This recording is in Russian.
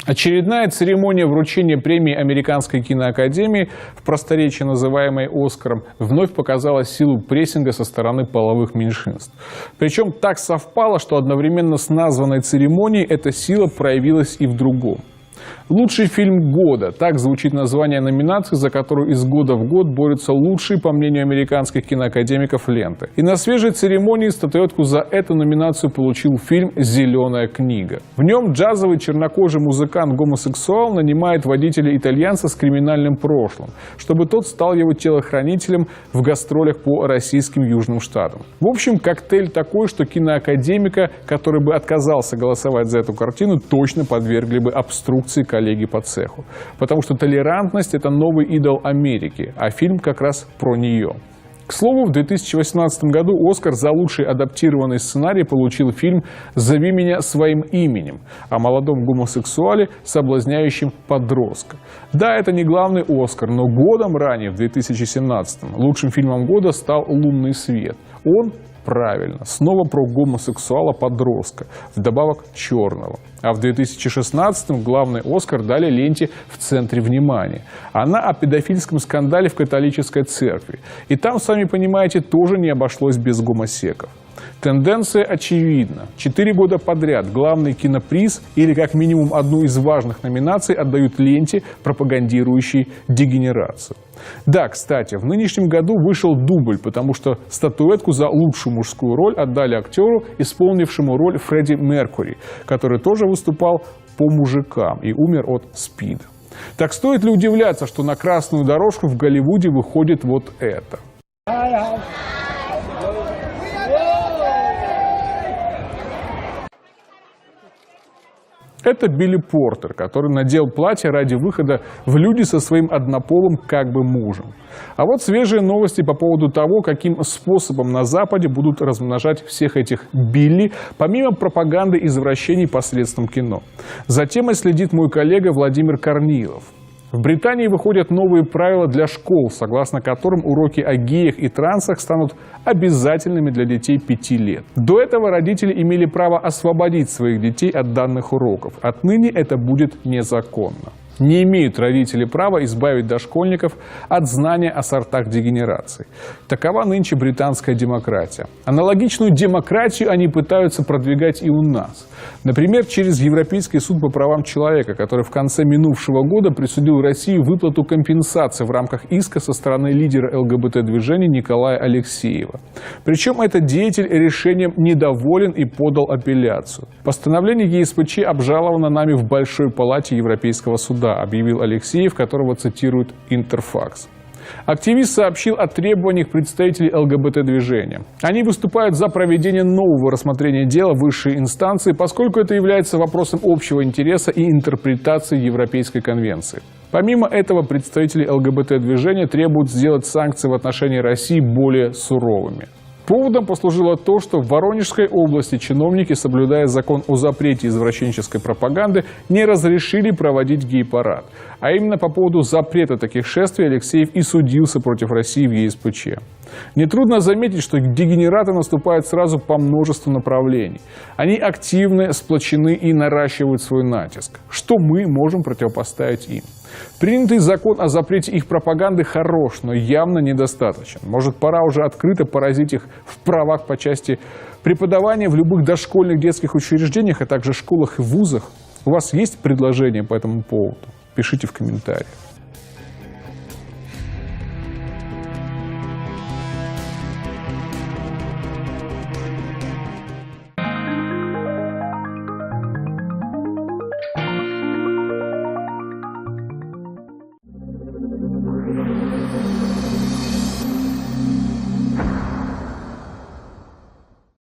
Очередная церемония вручения премии Американской киноакадемии, в просторечии называемой «Оскаром», вновь показала силу прессинга со стороны половых меньшинств. Причем так совпало, что одновременно с названной церемонией эта сила проявилась и в другом. «Лучший фильм года» – так звучит название номинации, за которую из года в год борются лучшие, по мнению американских киноакадемиков, ленты. И на свежей церемонии статуэтку за эту номинацию получил фильм «Зеленая книга». В нем джазовый чернокожий музыкант-гомосексуал нанимает водителя-итальянца с криминальным прошлым, чтобы тот стал его телохранителем в гастролях по российским южным штатам. В общем, коктейль такой, что киноакадемика, который бы отказался голосовать за эту картину, точно подвергли бы обструкции коллеги по цеху. Потому что толерантность – это новый идол Америки, а фильм как раз про нее. К слову, в 2018 году «Оскар» за лучший адаптированный сценарий получил фильм «Зови меня своим именем» о молодом гомосексуале, соблазняющем подростка. Да, это не главный «Оскар», но годом ранее, в 2017-м, лучшим фильмом года стал «Лунный свет». Он, правильно, снова про гомосексуала-подростка, вдобавок черного. А в 2016-м главный «Оскар» дали ленте «В центре внимания». Она о педофильском скандале в католической церкви. И там, сами понимаете, тоже не обошлось без гомосеков. Тенденция очевидна. 4 года подряд главный киноприз или как минимум одну из важных номинаций отдают ленте, пропагандирующей дегенерацию. Да, кстати, в нынешнем году вышел дубль, потому что статуэтку за лучшую мужскую роль отдали актеру, исполнившему роль Фредди Меркьюри, который тоже выступал по мужикам и умер от СПИДа. Так стоит ли удивляться, что на красную дорожку в Голливуде выходит вот это? Это Билли Портер, который надел платье ради выхода в люди со своим однополым как бы мужем. А вот свежие новости по поводу того, каким способом на Западе будут размножать всех этих Билли, помимо пропаганды и извращений посредством кино. За темой следит мой коллега Владимир Корнилов. В Британии выходят новые правила для школ, согласно которым уроки о геях и трансах станут обязательными для детей 5 лет. До этого родители имели право освободить своих детей от данных уроков. Отныне это будет незаконно. Не имеют родители права избавить дошкольников от знания о сортах дегенерации. Такова нынче британская демократия. Аналогичную демократию они пытаются продвигать и у нас. Например, через Европейский суд по правам человека, который в конце минувшего года присудил России выплату компенсации в рамках иска со стороны лидера ЛГБТ-движения Николая Алексеева. Причем этот деятель решением недоволен и подал апелляцию. Постановление ЕСПЧ обжаловано нами в Большой палате Европейского суда, объявил Алексеев, которого цитирует Интерфакс. Активист сообщил о требованиях представителей ЛГБТ-движения. Они выступают за проведение нового рассмотрения дела в высшей инстанции, поскольку это является вопросом общего интереса и интерпретации Европейской конвенции. Помимо этого, представители ЛГБТ-движения требуют сделать санкции в отношении России более суровыми. Поводом послужило то, что в Воронежской области чиновники, соблюдая закон о запрете извращенческой пропаганды, не разрешили проводить гей-парад. А именно по поводу запрета таких шествий Алексеев и судился против России в ЕСПЧ. Нетрудно заметить, что дегенераты наступают сразу по множеству направлений. Они активны, сплочены и наращивают свой натиск. Что мы можем противопоставить им? Принятый закон о запрете их пропаганды хорош, но явно недостаточен. Может, пора уже открыто поразить их в правах по части преподавания в любых дошкольных детских учреждениях, а также школах и вузах? У вас есть предложения по этому поводу? Пишите в комментариях.